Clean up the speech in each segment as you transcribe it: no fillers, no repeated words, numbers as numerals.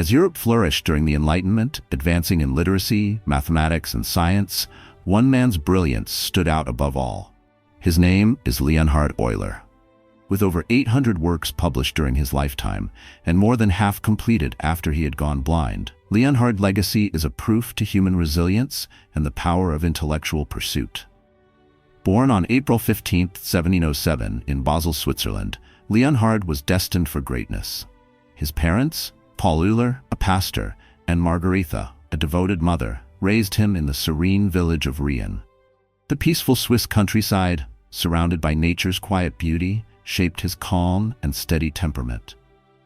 As Europe flourished during the Enlightenment, advancing in literacy, mathematics, and science, one man's brilliance stood out above all. His name is Leonhard Euler. With over 800 works published during his lifetime, and more than half completed after he had gone blind, Leonhard's legacy is a proof to human resilience and the power of intellectual pursuit. Born on April 15, 1707, in Basel, Switzerland, Leonhard was destined for greatness. His parents, Paul Euler, a pastor, and Margaretha, a devoted mother, raised him in the serene village of Rien. The peaceful Swiss countryside, surrounded by nature's quiet beauty, shaped his calm and steady temperament.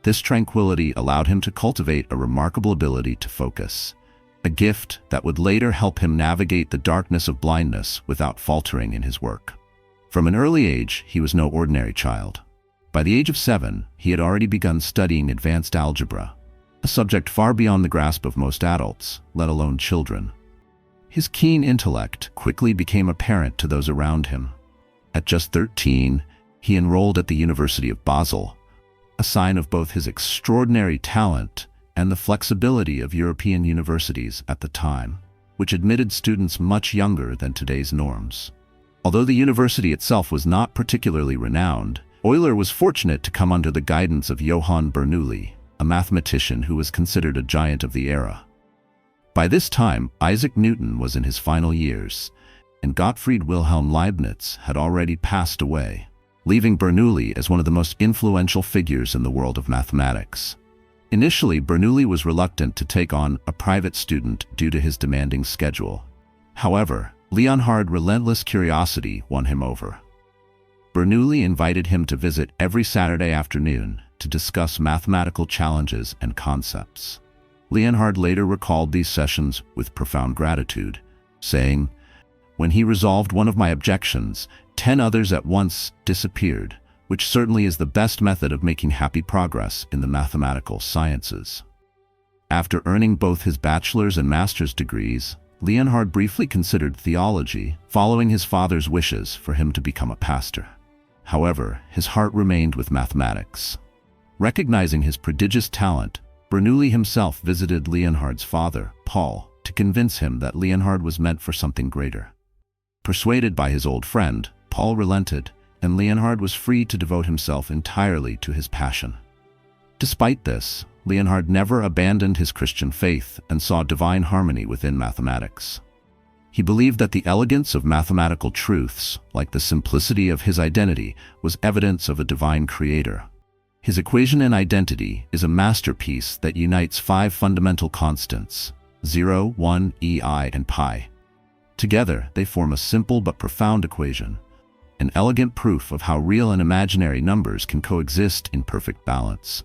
This tranquility allowed him to cultivate a remarkable ability to focus, a gift that would later help him navigate the darkness of blindness without faltering in his work. From an early age, he was no ordinary child. By the age of 7, he had already begun studying advanced algebra, a subject far beyond the grasp of most adults, let alone children. His keen intellect quickly became apparent to those around him. At just 13, he enrolled at the University of Basel, a sign of both his extraordinary talent and the flexibility of European universities at the time, which admitted students much younger than today's norms. Although the university itself was not particularly renowned, Euler was fortunate to come under the guidance of Johann Bernoulli, a mathematician who was considered a giant of the era. By this time, Isaac Newton was in his final years, and Gottfried Wilhelm Leibniz had already passed away, leaving Bernoulli as one of the most influential figures in the world of mathematics. Initially, Bernoulli was reluctant to take on a private student due to his demanding schedule. However, Leonhard's relentless curiosity won him over. Bernoulli invited him to visit every Saturday afternoon to discuss mathematical challenges and concepts. Leonhard later recalled these sessions with profound gratitude, saying, "When he resolved one of my objections, 10 others at once disappeared, which certainly is the best method of making happy progress in the mathematical sciences." After earning both his bachelor's and master's degrees, Leonhard briefly considered theology, following his father's wishes for him to become a pastor. However, his heart remained with mathematics. Recognizing his prodigious talent, Bernoulli himself visited Leonhard's father, Paul, to convince him that Leonhard was meant for something greater. Persuaded by his old friend, Paul relented, and Leonhard was free to devote himself entirely to his passion. Despite this, Leonhard never abandoned his Christian faith and saw divine harmony within mathematics. He believed that the elegance of mathematical truths, like the simplicity of his identity, was evidence of a divine creator. His equation and identity is a masterpiece that unites 5 fundamental constants, 0, 1, ei, and pi. Together, they form a simple but profound equation, an elegant proof of how real and imaginary numbers can coexist in perfect balance.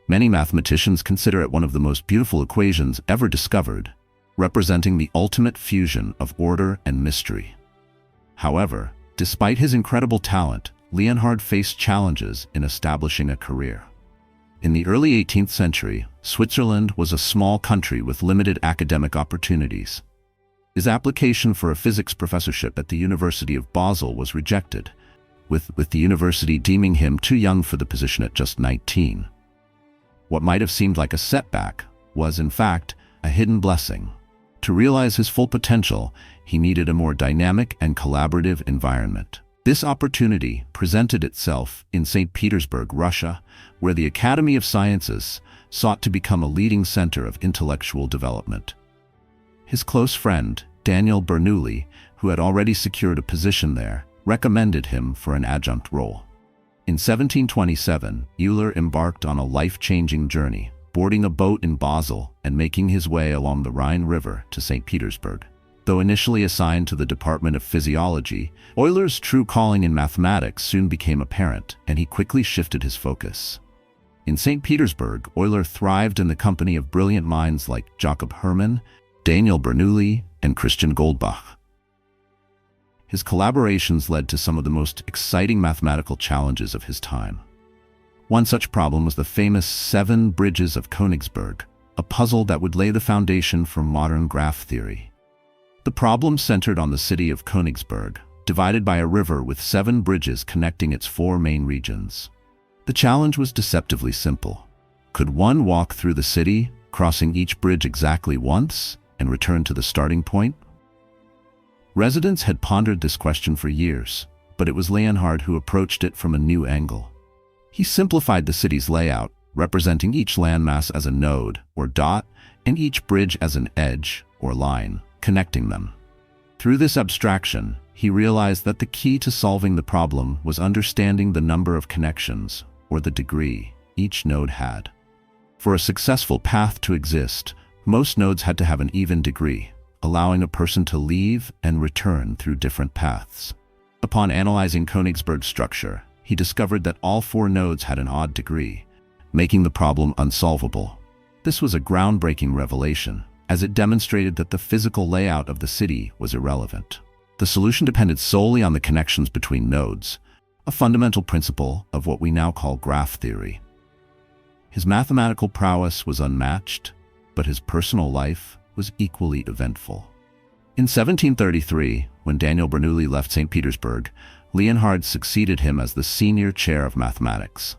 Many mathematicians consider it one of the most beautiful equations ever discovered, representing the ultimate fusion of order and mystery. However, despite his incredible talent, Leonhard faced challenges in establishing a career. In the early 18th century, Switzerland was a small country with limited academic opportunities. His application for a physics professorship at the University of Basel was rejected, with the university deeming him too young for the position at just 19. What might have seemed like a setback was, in fact, a hidden blessing. To realize his full potential, he needed a more dynamic and collaborative environment. This opportunity presented itself in St. Petersburg, Russia, where the Academy of Sciences sought to become a leading center of intellectual development. His close friend, Daniel Bernoulli, who had already secured a position there, recommended him for an adjunct role. In 1727, Euler embarked on a life-changing journey, boarding a boat in Basel and making his way along the Rhine River to St. Petersburg. Though initially assigned to the Department of Physiology, Euler's true calling in mathematics soon became apparent, and he quickly shifted his focus. In St. Petersburg, Euler thrived in the company of brilliant minds like Jakob Hermann, Daniel Bernoulli, and Christian Goldbach. His collaborations led to some of the most exciting mathematical challenges of his time. One such problem was the famous 7 Bridges of Königsberg, a puzzle that would lay the foundation for modern graph theory. The problem centered on the city of Königsberg, divided by a river with 7 bridges connecting its 4 main regions. The challenge was deceptively simple. Could one walk through the city, crossing each bridge exactly once and return to the starting point? Residents had pondered this question for years, but it was Leonhard who approached it from a new angle. He simplified the city's layout, representing each landmass as a node or dot and each bridge as an edge or line, connecting them. Through this abstraction, he realized that the key to solving the problem was understanding the number of connections, or the degree, each node had. For a successful path to exist, most nodes had to have an even degree, allowing a person to leave and return through different paths. Upon analyzing Königsberg's structure, he discovered that all 4 nodes had an odd degree, making the problem unsolvable. This was a groundbreaking revelation, as it demonstrated that the physical layout of the city was irrelevant. The solution depended solely on the connections between nodes, a fundamental principle of what we now call graph theory. His mathematical prowess was unmatched, but his personal life was equally eventful. In 1733, when Daniel Bernoulli left St. Petersburg, Leonhard succeeded him as the senior chair of mathematics.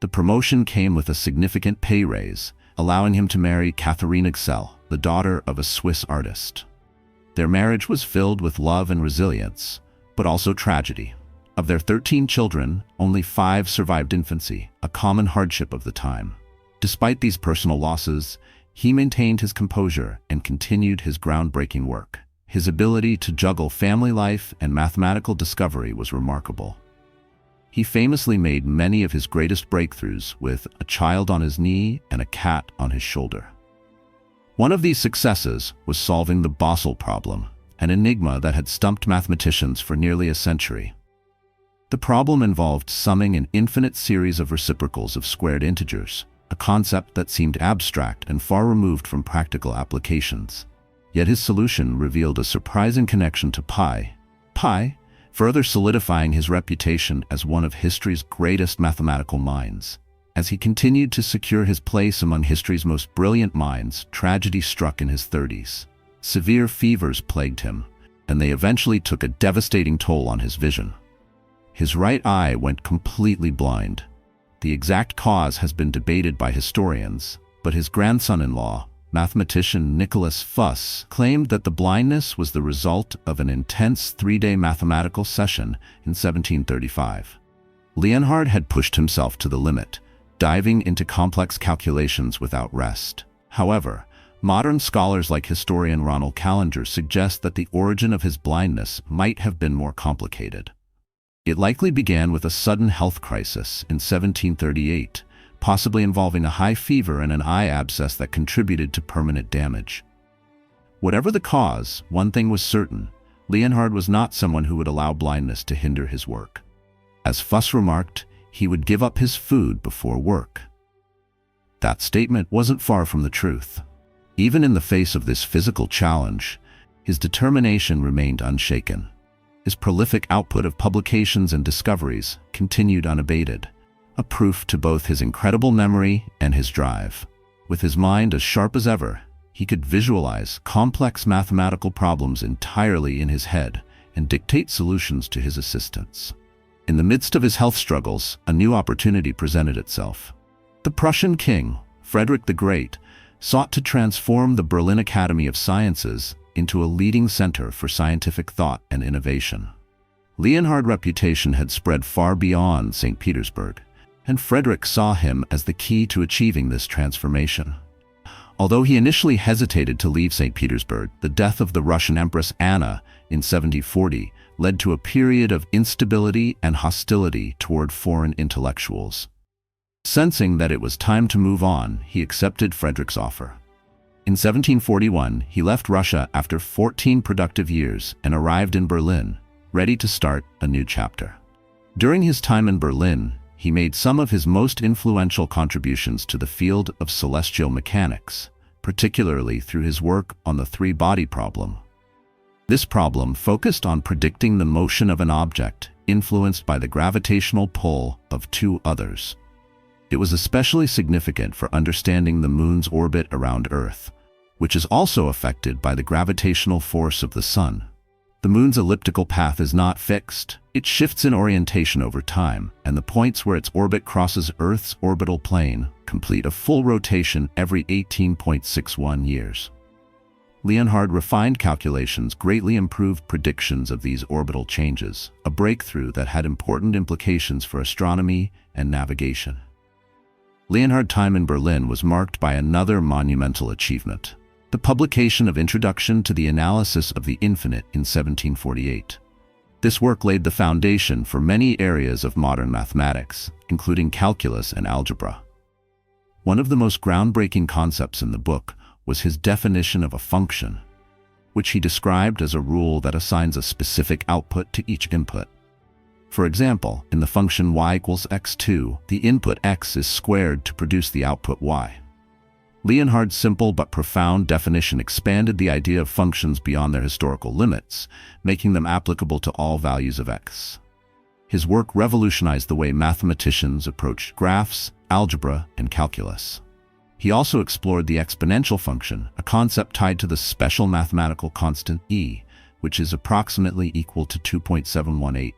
The promotion came with a significant pay raise, allowing him to marry Catherine Excel, the daughter of a Swiss artist. Their marriage was filled with love and resilience, but also tragedy. Of their 13 children, only 5 survived infancy, a common hardship of the time. Despite these personal losses, he maintained his composure and continued his groundbreaking work. His ability to juggle family life and mathematical discovery was remarkable. He famously made many of his greatest breakthroughs with a child on his knee and a cat on his shoulder. One of these successes was solving the Bossel problem, an enigma that had stumped mathematicians for nearly a century. The problem involved summing an infinite series of reciprocals of squared integers, a concept that seemed abstract and far removed from practical applications. Yet his solution revealed a surprising connection to pi, further solidifying his reputation as one of history's greatest mathematical minds. As he continued to secure his place among history's most brilliant minds, tragedy struck in his 30s. Severe fevers plagued him, and they eventually took a devastating toll on his vision. His right eye went completely blind. The exact cause has been debated by historians, but his grandson-in-law, mathematician Nicholas Fuss, claimed that the blindness was the result of an intense 3-day mathematical session in 1735. Leonhard had pushed himself to the limit, diving into complex calculations without rest. However, modern scholars like historian Ronald Callinger suggest that the origin of his blindness might have been more complicated. It likely began with a sudden health crisis in 1738, possibly involving a high fever and an eye abscess that contributed to permanent damage. Whatever the cause, one thing was certain: Leonhard was not someone who would allow blindness to hinder his work. As Fuss remarked, he would give up his food before work. That statement wasn't far from the truth. Even in the face of this physical challenge, his determination remained unshaken. His prolific output of publications and discoveries continued unabated, a proof to both his incredible memory and his drive. With his mind as sharp as ever, he could visualize complex mathematical problems entirely in his head and dictate solutions to his assistants. In the midst of his health struggles, a new opportunity presented itself. The Prussian king, Frederick the Great, sought to transform the Berlin Academy of Sciences into a leading center for scientific thought and innovation. Leonhard's reputation had spread far beyond St. Petersburg, and Frederick saw him as the key to achieving this transformation. Although he initially hesitated to leave St. Petersburg, the death of the Russian Empress Anna in 1740 led to a period of instability and hostility toward foreign intellectuals. Sensing that it was time to move on, he accepted Frederick's offer. In 1741, he left Russia after 14 productive years and arrived in Berlin, ready to start a new chapter. During his time in Berlin, he made some of his most influential contributions to the field of celestial mechanics, particularly through his work on the three-body problem. This problem focused on predicting the motion of an object influenced by the gravitational pull of two others. It was especially significant for understanding the Moon's orbit around Earth, which is also affected by the gravitational force of the Sun. The moon's elliptical path is not fixed. It shifts in orientation over time, and the points where its orbit crosses Earth's orbital plane complete a full rotation every 18.61 years. Leonhard refined calculations greatly improved predictions of these orbital changes, a breakthrough that had important implications for astronomy and navigation. Leonhard's time in Berlin was marked by another monumental achievement: the publication of Introduction to the Analysis of the Infinite in 1748. This work laid the foundation for many areas of modern mathematics, including calculus and algebra. One of the most groundbreaking concepts in the book was his definition of a function, which he described as a rule that assigns a specific output to each input. For example, in the function y equals x2, the input x is squared to produce the output y. Leonhard's simple but profound definition expanded the idea of functions beyond their historical limits, making them applicable to all values of x. His work revolutionized the way mathematicians approached graphs, algebra, and calculus. He also explored the exponential function, a concept tied to the special mathematical constant e, which is approximately equal to 2.718.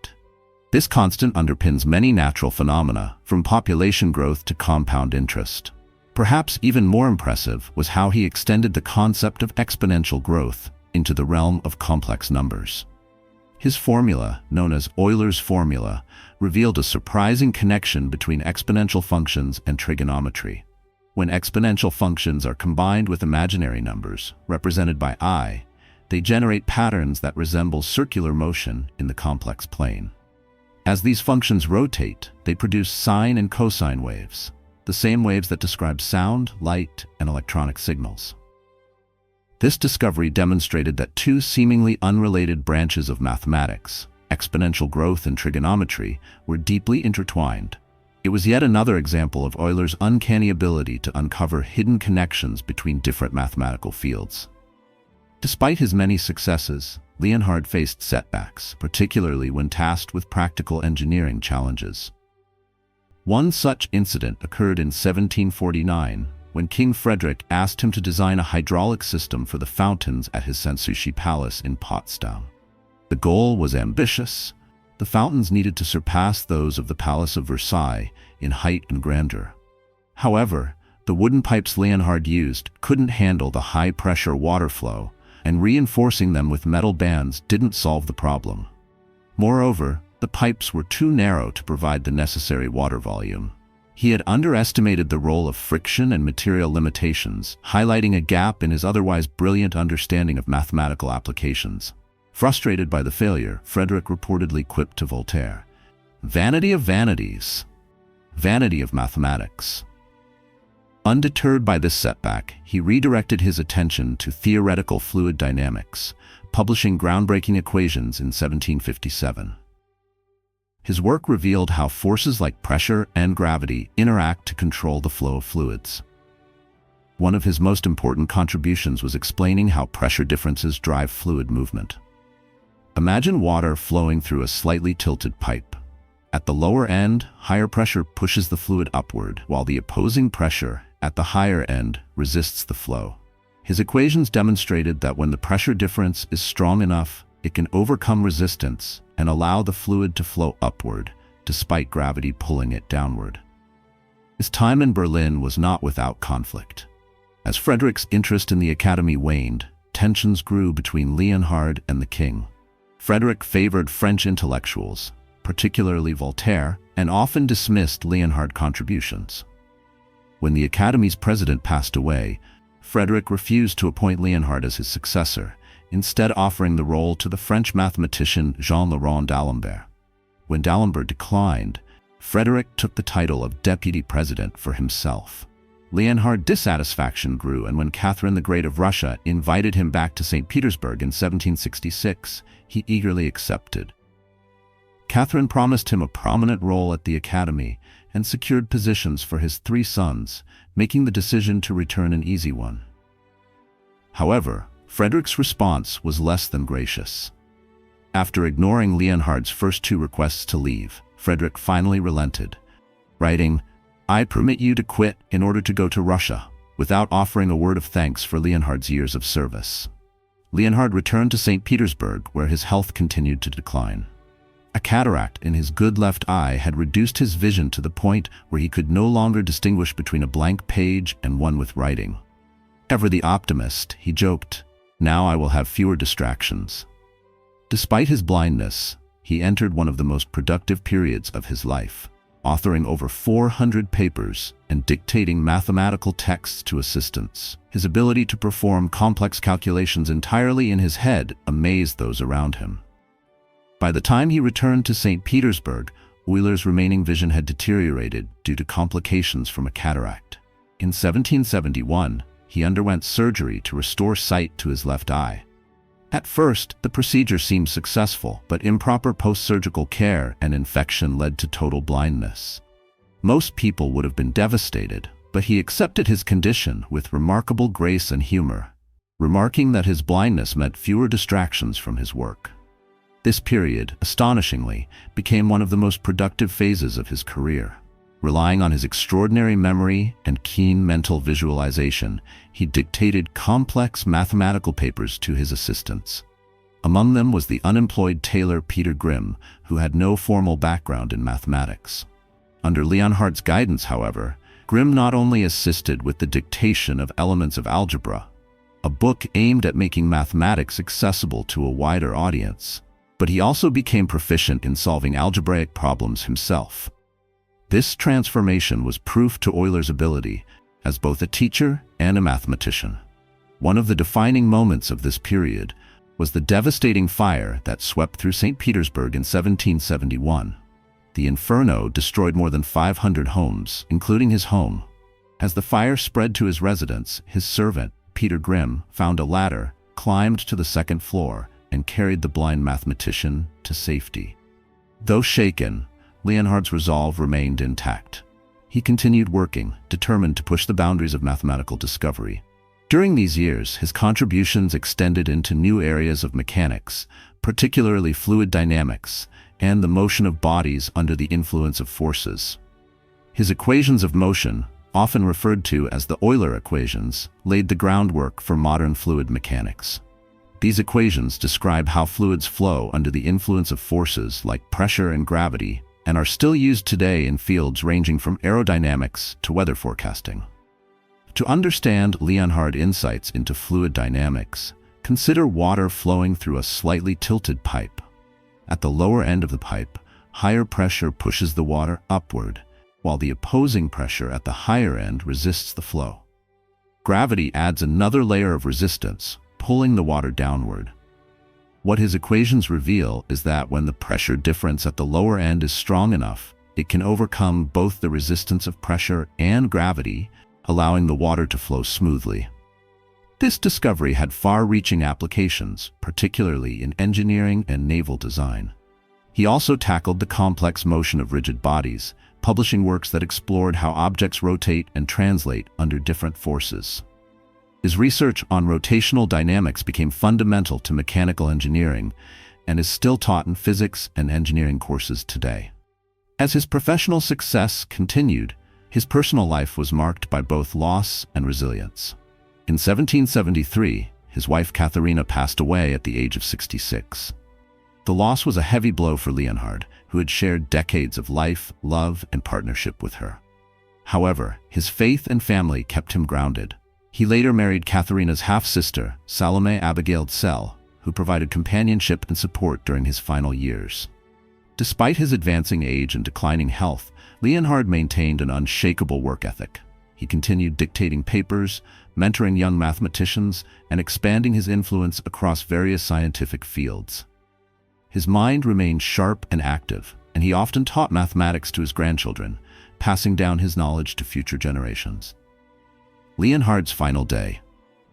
This constant underpins many natural phenomena, from population growth to compound interest. Perhaps even more impressive was how he extended the concept of exponential growth into the realm of complex numbers. His formula, known as Euler's formula, revealed a surprising connection between exponential functions and trigonometry. When exponential functions are combined with imaginary numbers, represented by I, they generate patterns that resemble circular motion in the complex plane. As these functions rotate, they produce sine and cosine waves, the same waves that describe sound, light, and electronic signals. This discovery demonstrated that two seemingly unrelated branches of mathematics, exponential growth and trigonometry, were deeply intertwined. It was yet another example of Euler's uncanny ability to uncover hidden connections between different mathematical fields. Despite his many successes, Leonhard faced setbacks, particularly when tasked with practical engineering challenges. One such incident occurred in 1749, when King Frederick asked him to design a hydraulic system for the fountains at his Sanssouci palace in Potsdam. The goal was ambitious. The fountains needed to surpass those of the Palace of Versailles in height and grandeur. However, the wooden pipes Leonhard used couldn't handle the high-pressure water flow, and reinforcing them with metal bands didn't solve the problem. Moreover, the pipes were too narrow to provide the necessary water volume. He had underestimated the role of friction and material limitations, highlighting a gap in his otherwise brilliant understanding of mathematical applications. Frustrated by the failure, Frederick reportedly quipped to Voltaire, "Vanity of vanities, vanity of mathematics." Undeterred by this setback, he redirected his attention to theoretical fluid dynamics, publishing groundbreaking equations in 1757. His work revealed how forces like pressure and gravity interact to control the flow of fluids. One of his most important contributions was explaining how pressure differences drive fluid movement. Imagine water flowing through a slightly tilted pipe. At the lower end, higher pressure pushes the fluid upward, while the opposing pressure at the higher end resists the flow. His equations demonstrated that when the pressure difference is strong enough, it can overcome resistance and allow the fluid to flow upward, despite gravity pulling it downward. His time in Berlin was not without conflict. As Frederick's interest in the academy waned, tensions grew between Leonhard and the king. Frederick favored French intellectuals, particularly Voltaire, and often dismissed Leonhard's contributions. When the Academy's president passed away, Frederick refused to appoint Leonhard as his successor, instead offering the role to the French mathematician Jean-Laurent d'Alembert. When d'Alembert declined, Frederick took the title of deputy president for himself. Leonhard's dissatisfaction grew, and when Catherine the Great of Russia invited him back to St. Petersburg in 1766, he eagerly accepted. Catherine promised him a prominent role at the Academy and secured positions for his three sons, making the decision to return an easy one. However, Frederick's response was less than gracious. After ignoring Leonhard's first two requests to leave, Frederick finally relented, writing, "I permit you to quit in order to go to Russia," without offering a word of thanks for Leonhard's years of service. Leonhard returned to St. Petersburg, where his health continued to decline. A cataract in his good left eye had reduced his vision to the point where he could no longer distinguish between a blank page and one with writing. Ever the optimist, he joked, "Now I will have fewer distractions." Despite his blindness, he entered one of the most productive periods of his life, authoring over 400 papers and dictating mathematical texts to assistants. His ability to perform complex calculations entirely in his head amazed those around him. By the time he returned to St. Petersburg, Euler's remaining vision had deteriorated due to complications from a cataract. In 1771, he underwent surgery to restore sight to his left eye. At first, the procedure seemed successful, but improper post-surgical care and infection led to total blindness. Most people would have been devastated, but he accepted his condition with remarkable grace and humor, remarking that his blindness meant fewer distractions from his work. This period, astonishingly, became one of the most productive phases of his career. Relying on his extraordinary memory and keen mental visualization, he dictated complex mathematical papers to his assistants. Among them was the unemployed tailor Peter Grimm, who had no formal background in mathematics. Under Leonhard's guidance, however, Grimm not only assisted with the dictation of Elements of Algebra, a book aimed at making mathematics accessible to a wider audience, but he also became proficient in solving algebraic problems himself. This transformation was proof to Euler's ability as both a teacher and a mathematician. One of the defining moments of this period was the devastating fire that swept through St. Petersburg in 1771. The inferno destroyed more than 500 homes, including his home. As the fire spread to his residence, his servant, Peter Grimm, found a ladder, climbed to the second floor, and carried the blind mathematician to safety. Though shaken, Leonhard's resolve remained intact. He continued working, determined to push the boundaries of mathematical discovery. During these years, his contributions extended into new areas of mechanics, particularly fluid dynamics, and the motion of bodies under the influence of forces. His equations of motion, often referred to as the Euler equations, laid the groundwork for modern fluid mechanics. These equations describe how fluids flow under the influence of forces like pressure and gravity, and are still used today in fields ranging from aerodynamics to weather forecasting. To understand Leonhard's insights into fluid dynamics, consider water flowing through a slightly tilted pipe. At the lower end of the pipe, higher pressure pushes the water upward, while the opposing pressure at the higher end resists the flow. Gravity adds another layer of resistance, pulling the water downward. What his equations reveal is that when the pressure difference at the lower end is strong enough, it can overcome both the resistance of pressure and gravity, allowing the water to flow smoothly. This discovery had far-reaching applications, particularly in engineering and naval design. He also tackled the complex motion of rigid bodies, publishing works that explored how objects rotate and translate under different forces. His research on rotational dynamics became fundamental to mechanical engineering and is still taught in physics and engineering courses today. As his professional success continued, his personal life was marked by both loss and resilience. In 1773, his wife Katharina passed away at the age of 66. The loss was a heavy blow for Leonhard, who had shared decades of life, love, and partnership with her. However, his faith and family kept him grounded. He later married Katharina's half-sister, Salome Abigail Tsell, who provided companionship and support during his final years. Despite his advancing age and declining health, Leonhard maintained an unshakable work ethic. He continued dictating papers, mentoring young mathematicians, and expanding his influence across various scientific fields. His mind remained sharp and active, and he often taught mathematics to his grandchildren, passing down his knowledge to future generations. Leonhard's final day,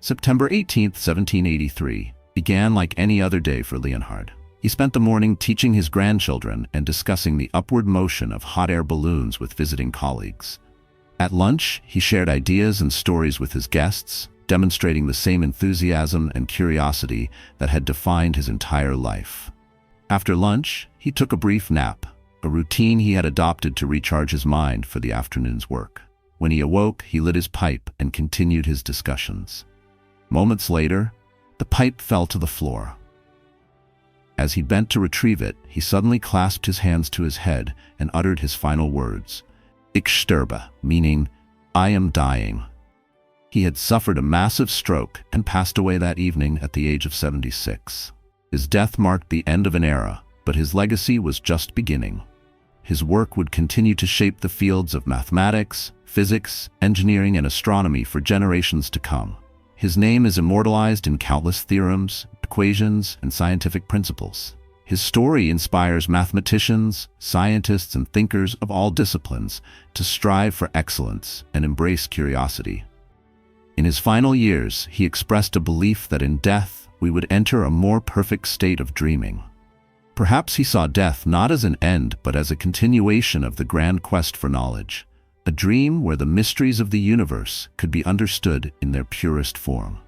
September 18, 1783, began like any other day for Leonhard. He spent the morning teaching his grandchildren and discussing the upward motion of hot air balloons with visiting colleagues. At lunch, he shared ideas and stories with his guests, demonstrating the same enthusiasm and curiosity that had defined his entire life. After lunch, he took a brief nap, a routine he had adopted to recharge his mind for the afternoon's work. When he awoke, he lit his pipe and continued his discussions. Moments later, The pipe fell to the floor. As he bent to retrieve it, he suddenly clasped his hands to his head and uttered his final words, Ich sterbe, meaning, I am dying. He had suffered a massive stroke and passed away that evening at the age of 76. His death marked the end of an era, but his legacy was just beginning. His work would continue to shape the fields of mathematics, physics, engineering, and astronomy for generations to come. His name is immortalized in countless theorems, equations, and scientific principles. His story inspires mathematicians, scientists, and thinkers of all disciplines to strive for excellence and embrace curiosity. In his final years, he expressed a belief that in death we would enter a more perfect state of dreaming. Perhaps he saw death not as an end, but as a continuation of the grand quest for knowledge, a dream where the mysteries of the universe could be understood in their purest form.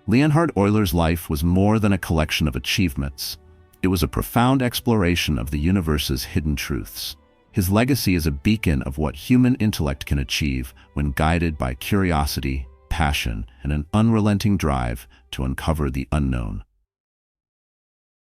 Leonhard Euler's life was more than a collection of achievements. It was a profound exploration of the universe's hidden truths. His legacy is a beacon of what human intellect can achieve when guided by curiosity, passion, and an unrelenting drive to uncover the unknown.